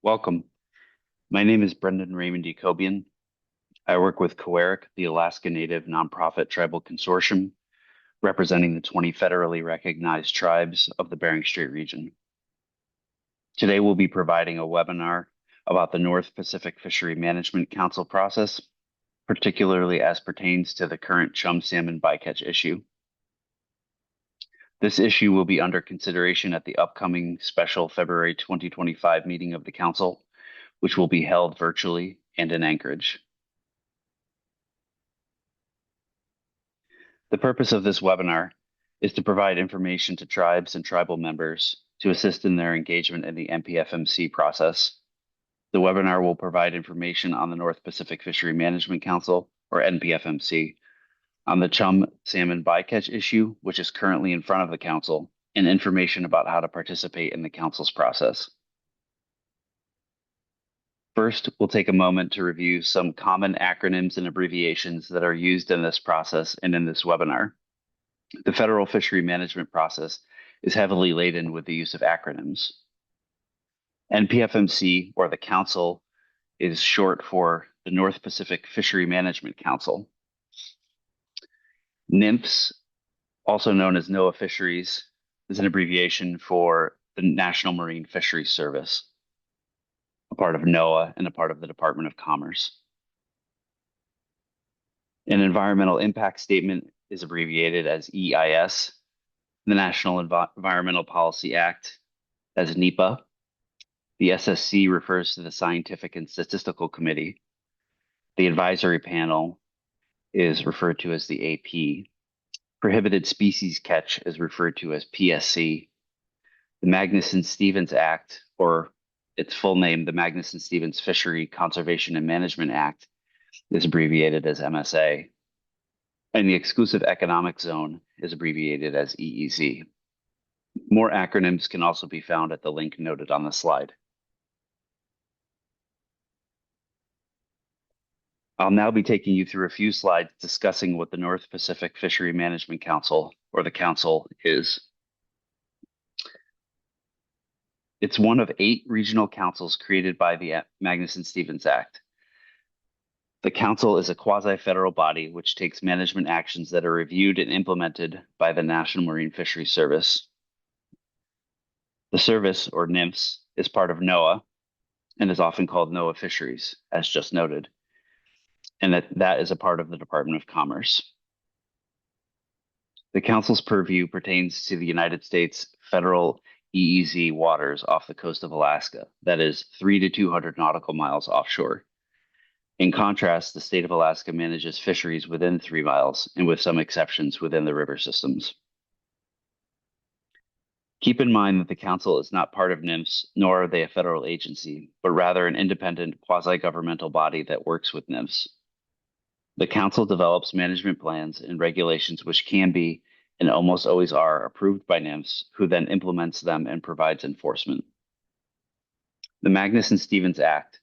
Welcome. My name is Brendan Raymond Jacobian. I work with COERIC, the Alaska Native Nonprofit Tribal Consortium, representing the 20 federally recognized tribes of the Bering Strait region. Today, we'll be providing a webinar about the North Pacific Fishery Management Council process, particularly as pertains to the current Chum salmon bycatch issue. This issue will be under consideration at the upcoming special February 2025 meeting of the Council, which will be held virtually and in Anchorage. The purpose of this webinar is to provide information to tribes and tribal members to assist in their engagement in the NPFMC process. The webinar will provide information on the North Pacific Fishery Management Council, or NPFMC, on the Chum salmon bycatch issue, which is currently in front of the Council, and information about how to participate in the Council's process. First, we'll take a moment to review some common acronyms and abbreviations that are used in this process and in this webinar. The federal fishery management process is heavily laden with the use of acronyms. NPFMC, or the Council, is short for the North Pacific Fishery Management Council. NIMFS, also known as NOAA Fisheries, is an abbreviation for the National Marine Fisheries Service, a part of NOAA and a part of the Department of Commerce. An environmental impact statement is abbreviated as EIS, the National Environmental Policy Act as NEPA. The SSC refers to the Scientific and Statistical Committee. The advisory panel is referred to as the AP. Prohibited Species Catch is referred to as PSC. The Magnuson-Stevens Act, or its full name, the Magnuson-Stevens Fishery Conservation and Management Act, is abbreviated as MSA. And the Exclusive Economic Zone is abbreviated as EEZ. More acronyms can also be found at the link noted on the slide. I'll now be taking you through a few slides discussing what the North Pacific Fishery Management Council, or the Council, is. It's one of 8 regional councils created by the Magnuson-Stevens Act. The Council is a quasi-federal body which takes management actions that are reviewed and implemented by the National Marine Fisheries Service. The service, or NIMFS, is part of NOAA and is often called NOAA Fisheries, as just noted, and that is a part of the Department of Commerce. The Council's purview pertains to the United States federal EEZ waters off the coast of Alaska, that is 300 to 200 nautical miles offshore. In contrast, the state of Alaska manages fisheries within 3 miles and with some exceptions within the river systems. Keep in mind that the Council is not part of NIMFS, nor are they a federal agency, but rather an independent quasi-governmental body that works with NIMFS. The Council develops management plans and regulations which can be, and almost always are, approved by NIMFS, who then implements them and provides enforcement. The Magnuson-Stevens Act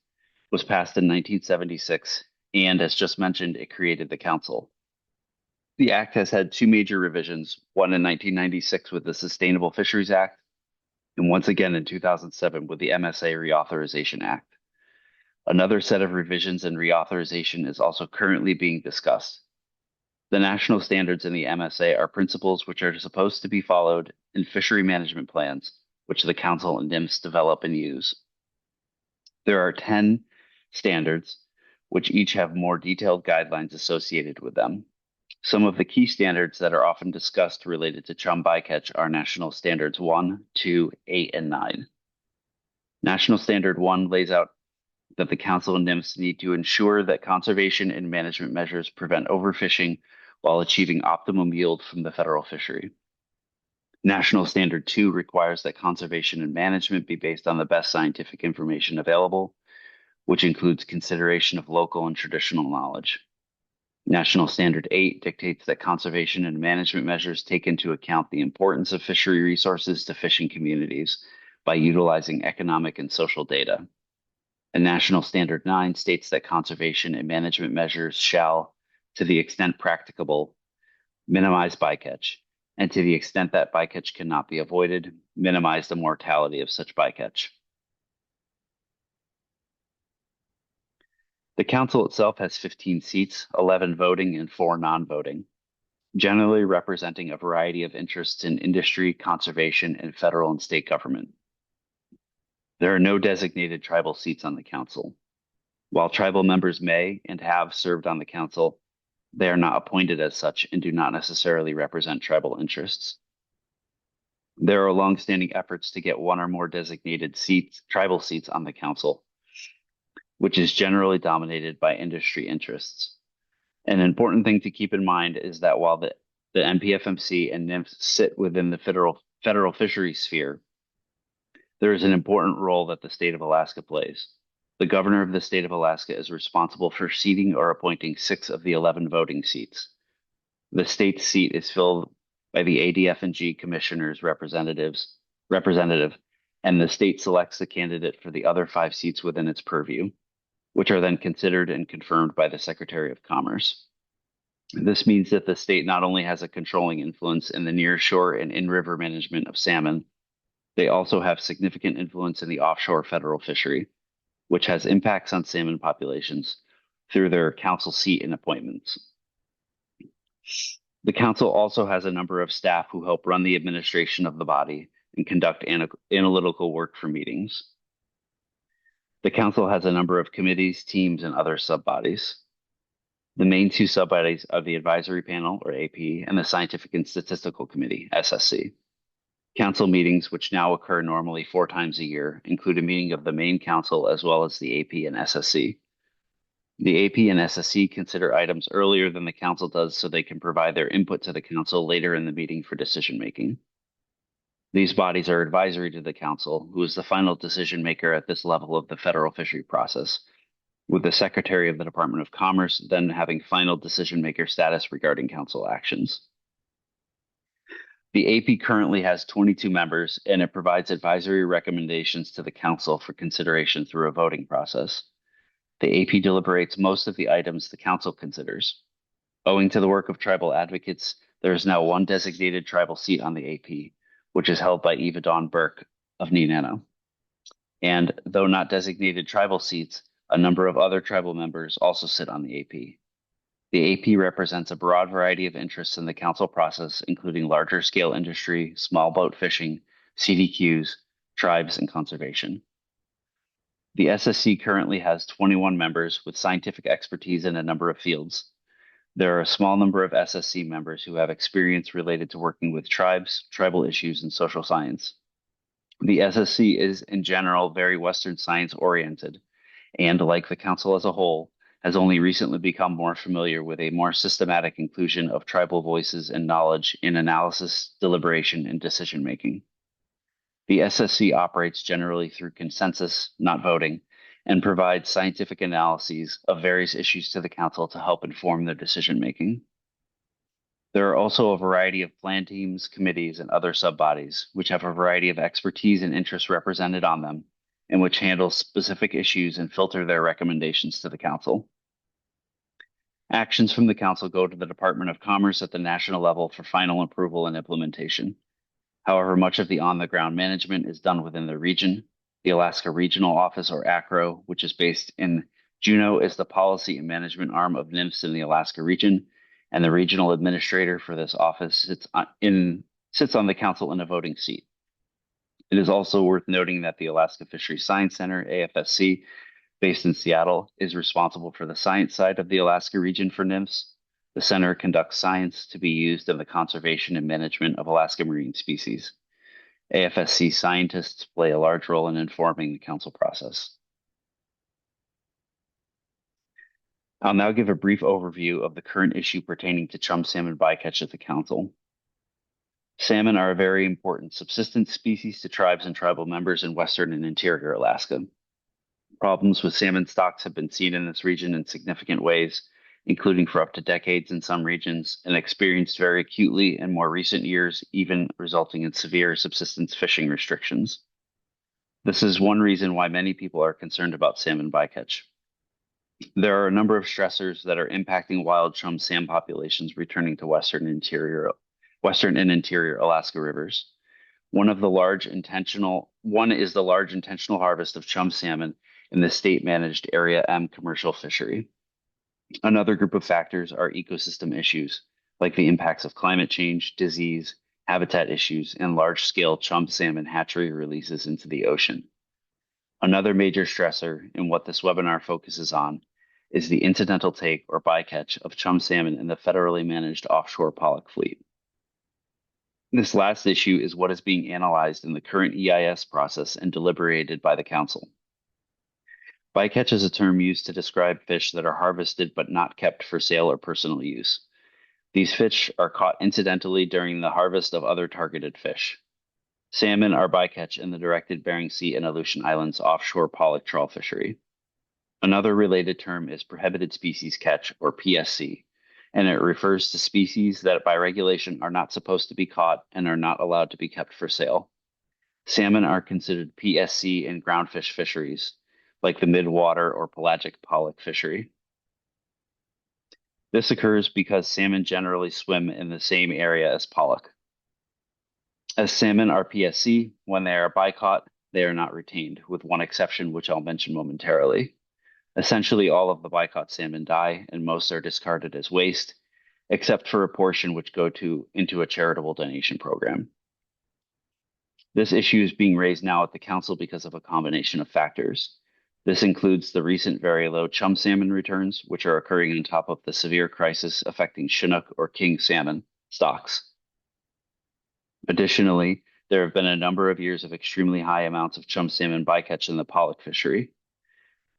was passed in 1976, and as just mentioned, it created the Council. The Act has had 2 major revisions, one in 1996 with the Sustainable Fisheries Act, and once again in 2007 with the MSA Reauthorization Act. Another set of revisions and reauthorization is also currently being discussed. The national standards in the MSA are principles which are supposed to be followed in fishery management plans, which the Council and NIMFS develop and use. There are 10 standards, which each have more detailed guidelines associated with them. Some of the key standards that are often discussed related to Chum bycatch are National Standards 1, 2, 8, and 9. National Standard 1 lays out that the Council and NIMFS need to ensure that conservation and management measures prevent overfishing while achieving optimum yield from the federal fishery. National Standard 2 requires that conservation and management be based on the best scientific information available, which includes consideration of local and traditional knowledge. National Standard 8 dictates that conservation and management measures take into account the importance of fishery resources to fishing communities by utilizing economic and social data. And National Standard 9 states that conservation and management measures shall, to the extent practicable, minimize bycatch, and to the extent that bycatch cannot be avoided, minimize the mortality of such bycatch. The council itself has 15 seats, 11 voting and 4 non-voting, generally representing a variety of interests in industry, conservation, and federal and state government. There are no designated tribal seats on the council. While tribal members may and have served on the council, they are not appointed as such and do not necessarily represent tribal interests. There are longstanding efforts to get one or more designated seats, tribal seats on the council, which is generally dominated by industry interests. An important thing to keep in mind is that while the NPFMC and NIMS sit within the federal fisheries sphere, there is an important role that the state of Alaska plays. The governor of the state of Alaska is responsible for seating or appointing 6 of the 11 voting seats. The state's seat is filled by the ADF&G commissioners representative, and the state selects the candidate for the other 5 seats within its purview, which are then considered and confirmed by the Secretary of Commerce. This means that the state not only has a controlling influence in the nearshore and in-river management of salmon, they also have significant influence in the offshore federal fishery, which has impacts on salmon populations through their council seat and appointments. The council also has a number of staff who help run the administration of the body and conduct analytical work for meetings. The council has a number of committees, teams, and other sub-bodies. The main 2 sub-bodies are the Advisory Panel, or AP, and the Scientific and Statistical Committee, SSC. Council meetings, which now occur normally 4 times a year, include a meeting of the main council as well as the AP and SSC. The AP and SSC consider items earlier than the council does so they can provide their input to the council later in the meeting for decision making. These bodies are advisory to the council, who is the final decision maker at this level of the federal fishery process, with the Secretary of the Department of Commerce then having final decision maker status regarding council actions. The AP currently has 22 members, and it provides advisory recommendations to the council for consideration through a voting process. The AP deliberates most of the items the council considers. Owing to the work of tribal advocates, there is now 1 designated tribal seat on the AP, which is held by Eva Dawn Burke of Nenana. And though not designated tribal seats, a number of other tribal members also sit on the AP. The AP represents a broad variety of interests in the council process, including larger scale industry, small boat fishing, CDQs, tribes, and conservation. The SSC currently has 21 members with scientific expertise in a number of fields. There are a small number of SSC members who have experience related to working with tribes, tribal issues, and social science. The SSC is, in general, very Western science oriented, and like the council as a whole, has only recently become more familiar with a more systematic inclusion of tribal voices and knowledge in analysis, deliberation, and decision making. The SSC operates generally through consensus, not voting, and provides scientific analyses of various issues to the council to help inform their decision making. There are also a variety of plan teams, committees, and other sub-bodies, which have a variety of expertise and interests represented on them, and which handle specific issues and filter their recommendations to the council. Actions from the council go to the Department of Commerce at the national level for final approval and implementation. However, much of the on-the-ground management is done within the region. The Alaska Regional Office, or ACRO, which is based in Juneau, is the policy and management arm of NMFS in the Alaska region, and the regional administrator for this office sits on the council in a voting seat. It is also worth noting that the Alaska Fisheries Science Center, AFSC, based in Seattle, is responsible for the science side of the Alaska region for NMFS. The center conducts science to be used in the conservation and management of Alaska marine species. AFSC scientists play a large role in informing the council process. I'll now give a brief overview of the current issue pertaining to chum salmon bycatch at the council. Salmon are a very important subsistence species to tribes and tribal members in western and interior Alaska. Problems with salmon stocks have been seen in this region in significant ways, including for up to decades in some regions, and experienced very acutely in more recent years, even resulting in severe subsistence fishing restrictions. This is one reason why many people are concerned about salmon bycatch. There are a number of stressors that are impacting wild chum salmon populations returning to western and interior Alaska rivers. One is the large intentional harvest of chum salmon in the state-managed Area M commercial fishery. Another group of factors are ecosystem issues, like the impacts of climate change, disease, habitat issues, and large-scale chum salmon hatchery releases into the ocean. Another major stressor in what this webinar focuses on is the incidental take or bycatch of chum salmon in the federally managed offshore pollock fleet. This last issue is what is being analyzed in the current EIS process and deliberated by the Council. Bycatch is a term used to describe fish that are harvested but not kept for sale or personal use. These fish are caught incidentally during the harvest of other targeted fish. Salmon are bycatch in the directed Bering Sea and Aleutian Islands offshore pollock trawl fishery. Another related term is prohibited species catch, or PSC, and it refers to species that by regulation are not supposed to be caught and are not allowed to be kept for sale. Salmon are considered PSC in groundfish fisheries, like the midwater or pelagic pollock fishery. This occurs because salmon generally swim in the same area as pollock. As salmon are PSC, when they are bycaught, they are not retained, with one exception, which I'll mention momentarily. Essentially, all of the bycaught salmon die, and most are discarded as waste, except for a portion which go into a charitable donation program. This issue is being raised now at the Council because of a combination of factors. This includes the recent very low chum salmon returns, which are occurring on top of the severe crisis affecting Chinook or king salmon stocks. Additionally, there have been a number of years of extremely high amounts of chum salmon bycatch in the pollock fishery.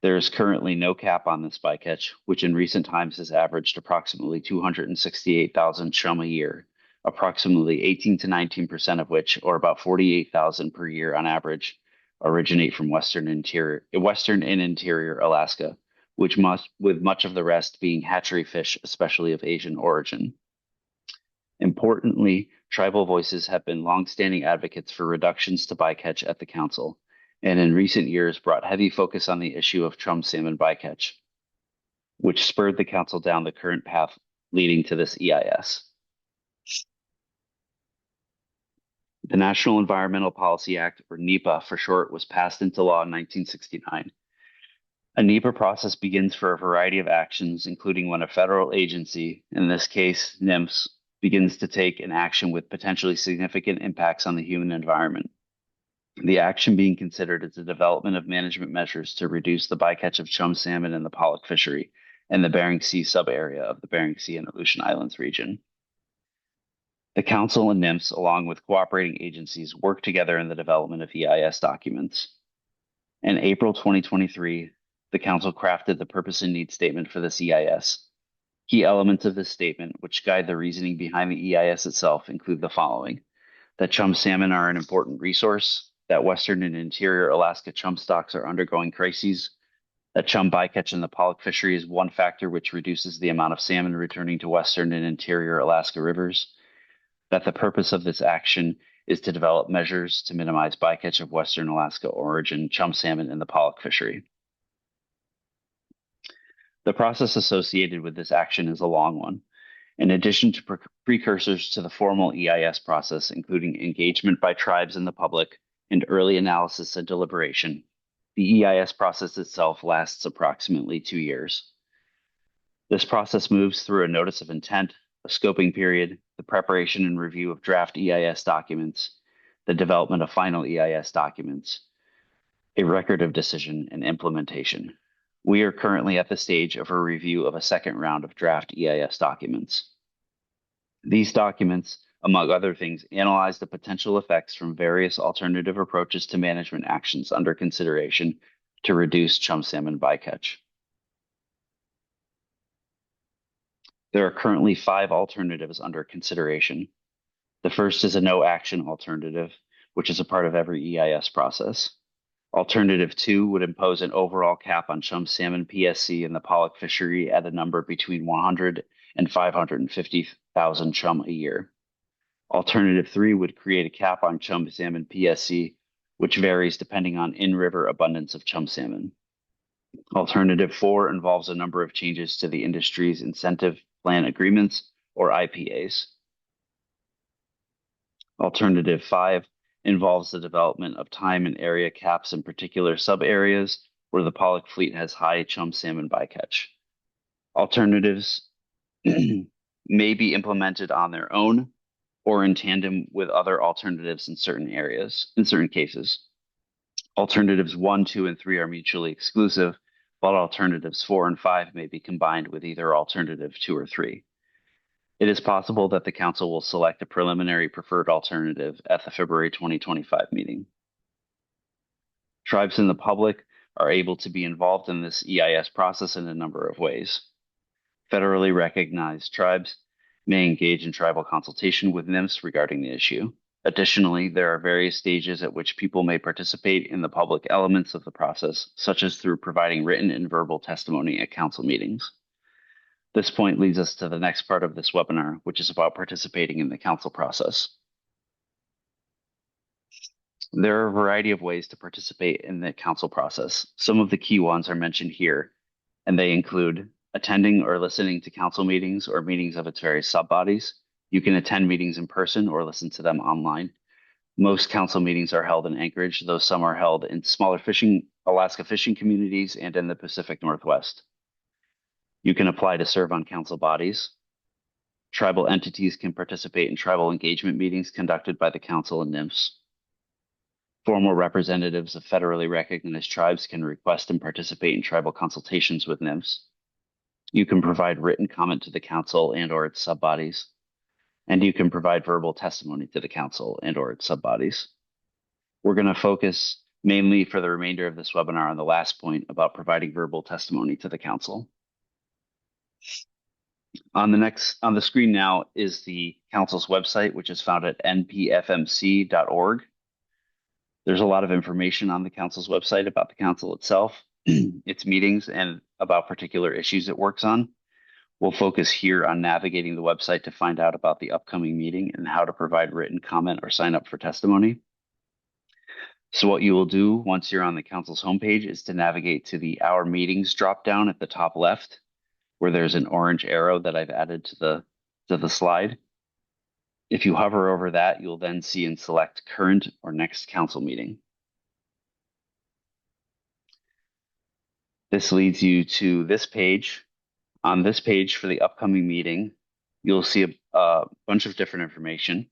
There is currently no cap on this bycatch, which in recent times has averaged approximately 268,000 chum a year, approximately 18 to 19% of which, or about 48,000 per year on average, originate from western and interior Alaska, with much of the rest being hatchery fish, especially of Asian origin. Importantly, tribal voices have been longstanding advocates for reductions to bycatch at the Council, and in recent years brought heavy focus on the issue of chum salmon bycatch, which spurred the Council down the current path leading to this EIS. The National Environmental Policy Act, or NEPA for short, was passed into law in 1969. A NEPA process begins for a variety of actions, including when a federal agency, in this case NIMS, begins to take an action with potentially significant impacts on the human environment. The action being considered is the development of management measures to reduce the bycatch of chum salmon in the pollock fishery and the Bering Sea sub-area of the Bering Sea and Aleutian Islands region. The Council and NIMS, along with cooperating agencies, work together in the development of EIS documents. In April 2023, the Council crafted the purpose and need statement for this EIS. Key elements of this statement, which guide the reasoning behind the EIS itself, include the following: that chum salmon are an important resource, that western and interior Alaska chum stocks are undergoing crises, that chum bycatch in the pollock fishery is one factor which reduces the amount of salmon returning to western and interior Alaska rivers, that the purpose of this action is to develop measures to minimize bycatch of western Alaska origin chum salmon in the pollock fishery. The process associated with this action is a long one. In addition to precursors to the formal EIS process, including engagement by tribes and the public and early analysis and deliberation, the EIS process itself lasts approximately 2 years. This process moves through a notice of intent, a scoping period, the preparation and review of draft EIS documents, the development of final EIS documents, a record of decision, and implementation. We are currently at the stage of a review of a second round of draft EIS documents. These documents, among other things, analyze the potential effects from various alternative approaches to management actions under consideration to reduce chum salmon bycatch. There are currently 5 alternatives under consideration. The first is a no-action alternative, which is a part of every EIS process. Alternative 2 would impose an overall cap on chum salmon PSC in the pollock fishery at a number between 100 and 550,000 chum a year. Alternative 3 would create a cap on chum salmon PSC, which varies depending on in-river abundance of chum salmon. Alternative 4 involves a number of changes to the industry's incentive plan agreements, or IPAs. Alternative 5 involves the development of time and area caps in particular sub-areas where the pollock fleet has high chum salmon bycatch. Alternatives may be implemented on their own or in tandem with other alternatives in certain cases. Alternatives 1, 2, and 3 are mutually exclusive, while alternatives 4 and 5 may be combined with either alternative 2 or 3. It is possible that the council will select a preliminary preferred alternative at the February 2025 meeting. Tribes and the public are able to be involved in this EIS process in a number of ways. Federally recognized tribes may engage in tribal consultation with NMFS regarding the issue. Additionally, there are various stages at which people may participate in the public elements of the process, such as through providing written and verbal testimony at council meetings. This point leads us to the next part of this webinar, which is about participating in the council process. There are a variety of ways to participate in the council process. Some of the key ones are mentioned here, and they include attending or listening to council meetings or meetings of its various sub-bodies. You can attend meetings in person or listen to them online. Most council meetings are held in Anchorage, though some are held in smaller Alaska fishing communities and in the Pacific Northwest. You can apply to serve on council bodies. Tribal entities can participate in tribal engagement meetings conducted by the council and NMFS. Formal representatives of federally recognized tribes can request and participate in tribal consultations with NMFS. You can provide written comment to the council and or its sub-bodies, and you can provide verbal testimony to the council and or its sub-bodies. We're going to focus mainly for the remainder of this webinar on the last point about providing verbal testimony to the council. On the screen now is the council's website, which is found at npfmc.org. There's a lot of information on the council's website about the council itself, its meetings, and about particular issues it works on. We'll focus here on navigating the website to find out about the upcoming meeting and how to provide written comment or sign up for testimony. So what you will do once you're on the council's homepage is to navigate to the Our Meetings dropdown at the top left, where there's an orange arrow that I've added to the slide. If you hover over that, you'll then see and select Current or Next Council Meeting. This leads you to this page. On this page for the upcoming meeting, you'll see a bunch of different information.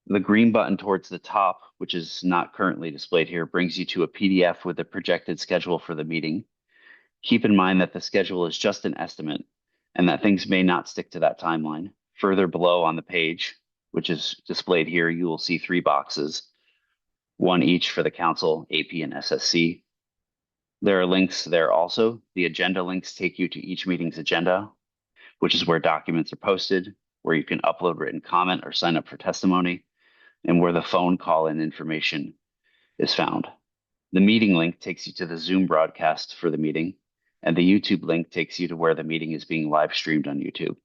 The green button towards the top, which is not currently displayed here, brings you to a PDF with the projected schedule for the meeting. Keep in mind that the schedule is just an estimate and that things may not stick to that timeline. Further below on the page, which is displayed here, you will see 3 boxes, one each for the council, AP, and SSC. There are links there also. The agenda links take you to each meeting's agenda, which is where documents are posted, where you can upload written comment or sign up for testimony, and where the phone call-in information is found. The meeting link takes you to the Zoom broadcast for the meeting, and the YouTube link takes you to where the meeting is being live streamed on YouTube.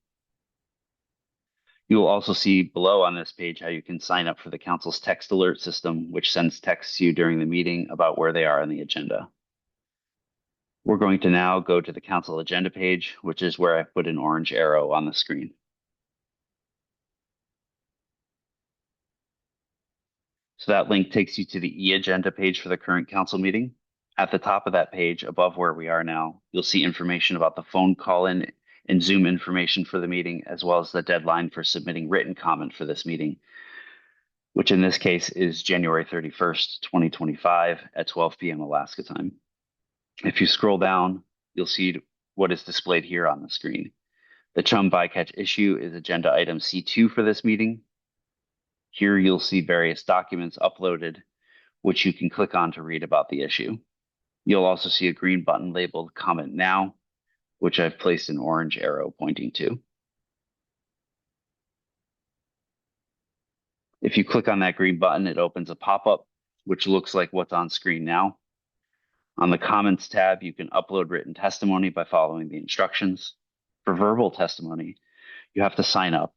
You will also see below on this page how you can sign up for the council's text alert system, which sends texts to you during the meeting about where they are on the agenda. We're going to now go to the council agenda page, which is where I put an orange arrow on the screen. So that link takes you to the e-agenda page for the current council meeting. At the top of that page, above where we are now, you'll see information about the phone call-in and Zoom information for the meeting, as well as the deadline for submitting written comment for this meeting, which in this case is January 31st, 2025 at 12 p.m. Alaska time. If you scroll down, you'll see what is displayed here on the screen. The Chum Bycatch issue is agenda item C2 for this meeting. Here you'll see various documents uploaded, which you can click on to read about the issue. You'll also see a green button labeled Comment Now, which I've placed an orange arrow pointing to. If you click on that green button, it opens a pop-up, which looks like what's on screen now. On the Comments tab, you can upload written testimony by following the instructions. For verbal testimony, you have to sign up,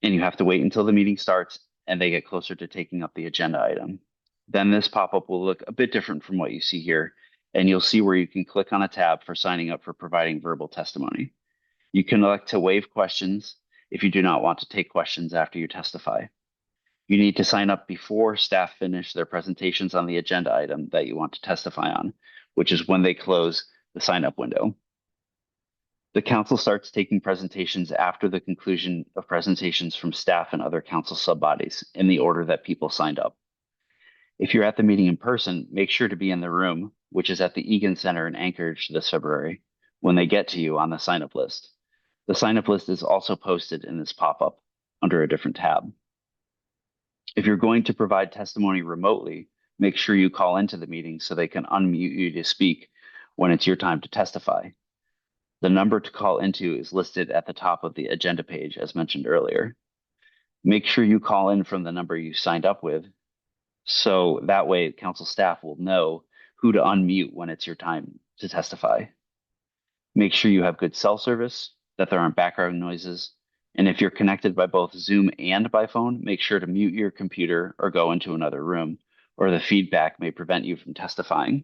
and you have to wait until the meeting starts and they get closer to taking up the agenda item. Then this pop-up will look a bit different from what you see here, and you'll see where you can click on a tab for signing up for providing verbal testimony. You can elect to waive questions if you do not want to take questions after you testify. You need to sign up before staff finish their presentations on the agenda item that you want to testify on, which is when they close the sign-up window. The council starts taking presentations after the conclusion of presentations from staff and other council subbodies in the order that people signed up. If you're at the meeting in person, make sure to be in the room, which is at the Egan Center in Anchorage this February, when they get to you on the sign-up list. The sign-up list is also posted in this pop-up under a different tab. If you're going to provide testimony remotely, make sure you call into the meeting so they can unmute you to speak when it's your time to testify. The number to call into is listed at the top of the agenda page, as mentioned earlier. Make sure you call in from the number you signed up with, so that way council staff will know who to unmute when it's your time to testify. Make sure you have good cell service, that there aren't background noises, and if you're connected by both Zoom and by phone, make sure to mute your computer or go into another room, or the feedback may prevent you from testifying.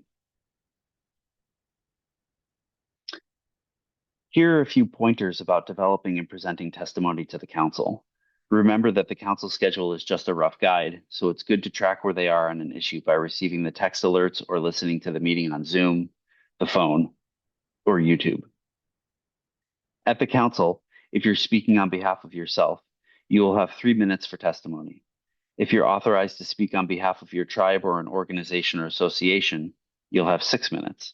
Here are a few pointers about developing and presenting testimony to the council. Remember that the council schedule is just a rough guide, so it's good to track where they are on an issue by receiving the text alerts or listening to the meeting on Zoom, the phone, or YouTube. At the council, if you're speaking on behalf of yourself, you will have 3 minutes for testimony. If you're authorized to speak on behalf of your tribe or an organization or association, you'll have 6 minutes.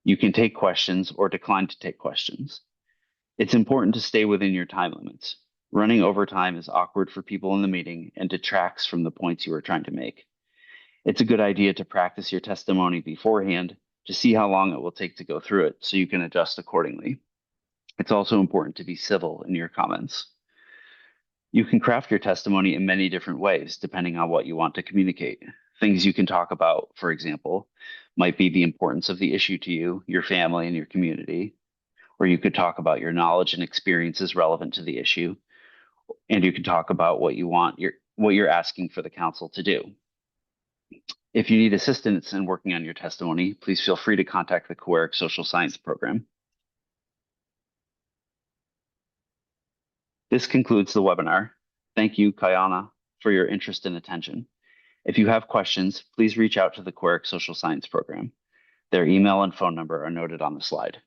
You can take questions or decline to take questions. It's important to stay within your time limits. Running over time is awkward for people in the meeting and detracts from the points you are trying to make. It's a good idea to practice your testimony beforehand to see how long it will take to go through it so you can adjust accordingly. It's also important to be civil in your comments. You can craft your testimony in many different ways, depending on what you want to communicate. Things you can talk about, for example, might be the importance of the issue to you, your family, and your community. Or you could talk about your knowledge and experiences relevant to the issue. And you could talk about what you're asking for the council to do. If you need assistance in working on your testimony, please feel free to contact the COERC Social Science Program. This concludes the webinar. Thank you, Kayana, for your interest and attention. If you have questions, please reach out to the COERC Social Science Program. Their email and phone number are noted on the slide.